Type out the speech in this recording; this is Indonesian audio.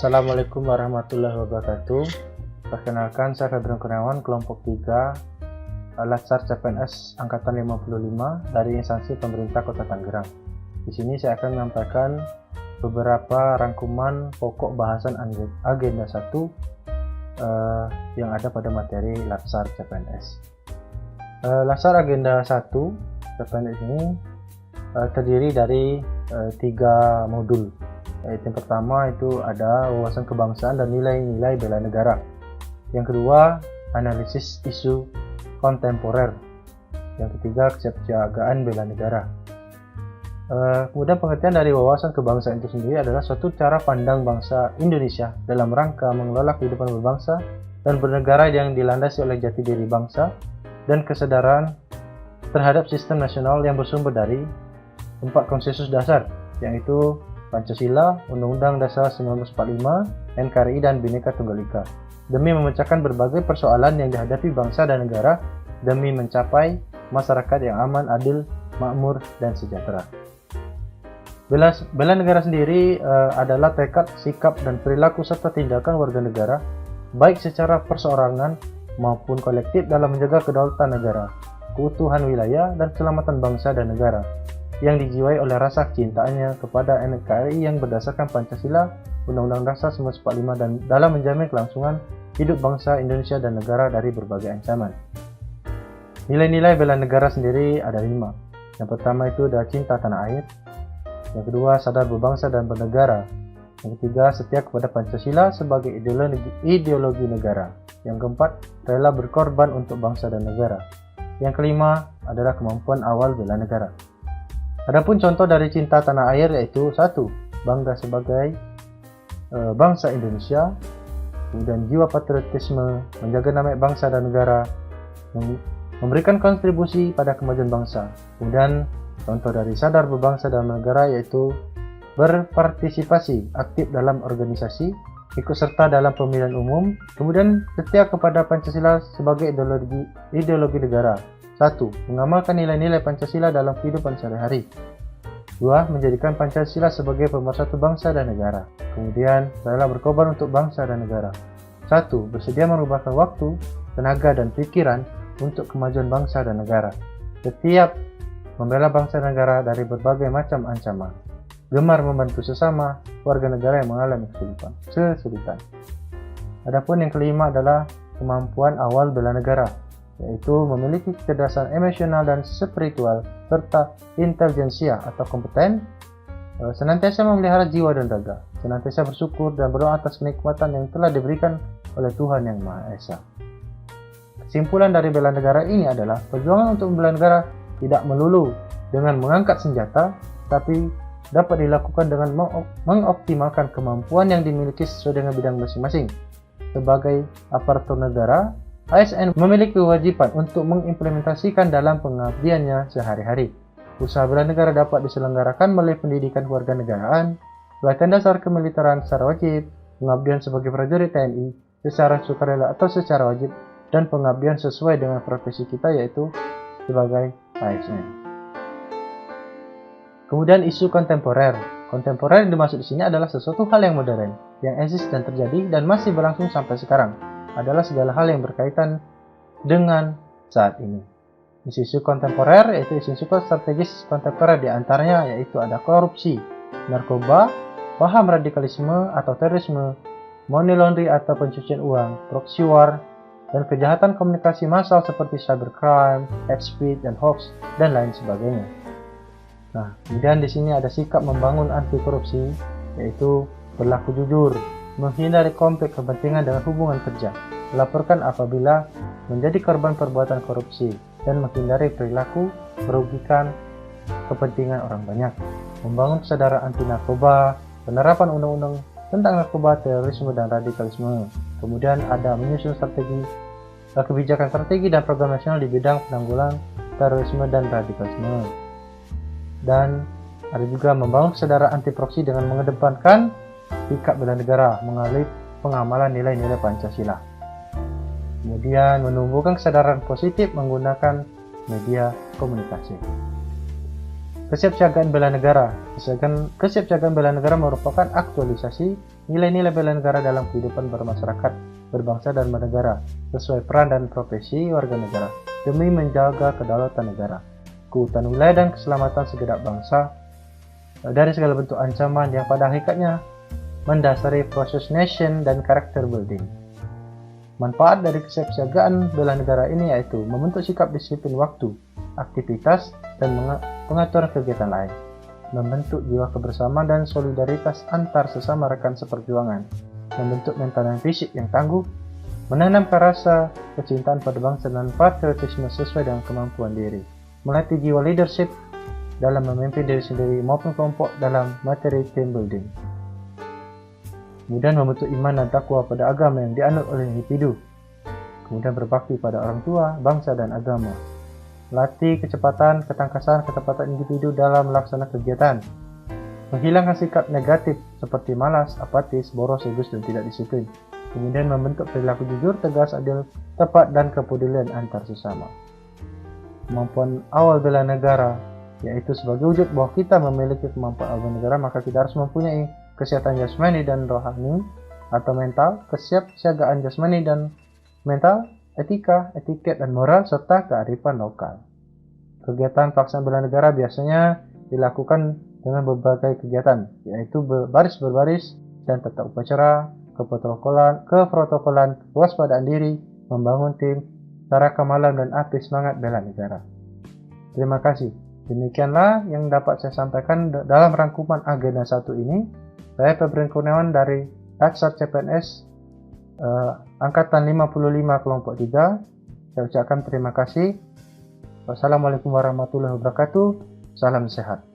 Assalamualaikum warahmatullahi wabarakatuh. Perkenalkan, saya Febri Kurniawan, kelompok 3 Latsar CPNS Angkatan 55 dari instansi pemerintah Kota Tangerang. Di sini saya akan menyampaikan beberapa rangkuman pokok bahasan agenda 1 yang ada pada materi Latsar CPNS. Latsar agenda 1 CPNS ini terdiri dari 3 modul. Yang pertama itu ada wawasan kebangsaan dan nilai-nilai bela negara. Yang kedua, analisis isu kontemporer. Yang ketiga, kesiapsiagaan bela negara. Kemudian pengertian dari wawasan kebangsaan itu sendiri adalah suatu cara pandang bangsa Indonesia dalam rangka mengelola kehidupan berbangsa dan bernegara yang dilandasi oleh jati diri bangsa dan kesadaran terhadap sistem nasional yang bersumber dari 4 konsensus dasar, yaitu Pancasila, Undang-Undang Dasar 1945, NKRI, dan Bhinneka Tunggal Ika, demi memecahkan berbagai persoalan yang dihadapi bangsa dan negara demi mencapai masyarakat yang aman, adil, makmur, dan sejahtera. Bela negara sendiri adalah tekad, sikap, dan perilaku serta tindakan warga negara, baik secara perseorangan maupun kolektif dalam menjaga kedaulatan negara, keutuhan wilayah, dan keselamatan bangsa dan negara, yang dijiwai oleh rasa kecintaannya kepada NKRI yang berdasarkan Pancasila, Undang-Undang Dasar 1945, dan dalam menjamin kelangsungan hidup bangsa Indonesia dan negara dari berbagai ancaman. Nilai-nilai bela negara sendiri ada 5. Yang pertama itu ada cinta tanah air. Yang kedua, sadar berbangsa dan bernegara. Yang ketiga, setia kepada Pancasila sebagai ideologi negara. Yang keempat, rela berkorban untuk bangsa dan negara. Yang kelima adalah kemampuan awal bela negara. Adapun contoh dari cinta tanah air yaitu 1. Bangga sebagai bangsa Indonesia, kemudian jiwa patriotisme, menjaga nama bangsa dan negara, memberikan kontribusi pada kemajuan bangsa. Kemudian contoh dari sadar berbangsa dan bernegara yaitu berpartisipasi aktif dalam organisasi, ikut serta dalam pemilihan umum, kemudian setia kepada Pancasila sebagai ideologi negara. 1. Mengamalkan nilai-nilai Pancasila dalam kehidupan sehari-hari. 2. Menjadikan Pancasila sebagai pemersatu bangsa dan negara. Kemudian, rela berkorban untuk bangsa dan negara. 1. Bersedia merubahkan waktu, tenaga, dan pikiran untuk kemajuan bangsa dan negara. Setiap membela bangsa dan negara dari berbagai macam ancaman. Gemar membantu sesama warga negara yang mengalami kesulitan. Adapun yang kelima adalah kemampuan awal bela negara, yaitu memiliki kecerdasan emosional dan spiritual serta intelijensia atau kompeten, senantiasa memelihara jiwa dan raga, senantiasa bersyukur dan berdoa atas kenikmatan yang telah diberikan oleh Tuhan Yang Maha Esa. Kesimpulan dari bela negara ini adalah perjuangan untuk membela negara tidak melulu dengan mengangkat senjata, tapi dapat dilakukan dengan mengoptimalkan kemampuan yang dimiliki sesuai dengan bidang masing-masing. Sebagai aparatur negara, ASN memiliki kewajiban untuk mengimplementasikan dalam pengabdiannya sehari-hari. Usaha bela negara dapat diselenggarakan melalui pendidikan kewarganegaraan, pelatihan dasar kemiliteran secara wajib, pengabdian sebagai prajurit TNI secara sukarela atau secara wajib, dan pengabdian sesuai dengan profesi kita yaitu sebagai ASN. Kemudian isu kontemporer. Kontemporer yang dimaksud di sini adalah sesuatu hal yang modern, yang eksis dan terjadi dan masih berlangsung sampai sekarang. Adalah segala hal yang berkaitan dengan saat ini. Isu-isu kontemporer yaitu isu-isu strategis kontemporer, diantaranya yaitu ada korupsi, narkoba, paham radikalisme atau terorisme, money laundering atau pencucian uang, proxy war, dan kejahatan komunikasi massal seperti cybercrime, hate speech, dan hoax, dan lain sebagainya. Nah, kemudian di sini ada sikap membangun anti korupsi, yaitu berlaku jujur, menghindari konflik kepentingan dengan hubungan kerja, melaporkan apabila menjadi korban perbuatan korupsi, dan menghindari perilaku merugikan kepentingan orang banyak, membangun kesadaran anti narkoba, penerapan undang-undang tentang narkoba, terorisme, dan radikalisme. Kemudian ada menyusun kebijakan strategi dan program nasional di bidang penanggulangan terorisme dan radikalisme. Dan ada juga membangun kesadaran anti proksi dengan mengedepankan sikap bela negara melalui pengamalan nilai-nilai Pancasila. Kemudian menumbuhkan kesadaran positif menggunakan media komunikasi. Kesiapsiagaan bela negara. Kesiapsiagaan bela negara merupakan aktualisasi nilai-nilai bela negara dalam kehidupan bermasyarakat, berbangsa dan bernegara, sesuai peran dan profesi warga negara, demi menjaga kedaulatan negara, keutuhan wilayah dan keselamatan segenap bangsa dari segala bentuk ancaman yang pada hakikatnya mendasari proses nation dan karakter building. Manfaat dari kesiapsiagaan bela negara ini yaitu membentuk sikap disiplin waktu, aktivitas, dan pengaturan kegiatan lain, membentuk jiwa kebersamaan dan solidaritas antar sesama rekan seperjuangan, membentuk mental dan fisik yang tangguh, menanamkan rasa kecintaan pada bangsa dan patriotisme sesuai dengan kemampuan diri, melatih jiwa leadership dalam memimpin diri sendiri maupun kelompok dalam materi team building, kemudian membentuk iman dan takwa pada agama yang dianut oleh individu, kemudian berbakti pada orang tua, bangsa, dan agama, latih kecepatan, ketangkasan, ketepatan individu dalam melaksanakan kegiatan, menghilangkan sikap negatif seperti malas, apatis, boros, egois, dan tidak disiplin, kemudian membentuk perilaku jujur, tegas, adil, tepat, dan kepedulian antar sesama. Kemampuan awal bela negara yaitu sebagai wujud bahwa kita memiliki kemampuan awal bela negara, maka kita harus mempunyai kesehatan jasmani dan rohani atau mental, kesiapsiagaan jasmani dan mental, etika, etiket dan moral, serta kearifan lokal. Kegiatan pelaksanaan bela negara biasanya dilakukan dengan berbagai kegiatan, yaitu baris berbaris dan tata upacara, keprotokolan, kewaspadaan diri, membangun tim, cara kemalan dan api semangat bela negara. Terima kasih. Demikianlah yang dapat saya sampaikan dalam rangkuman agenda 1 ini. Saya Febrin Kurniawan dari Taksar CPNS Angkatan 55 Kelompok 3. Saya ucapkan terima kasih. Wassalamualaikum warahmatullahi wabarakatuh. Salam sehat.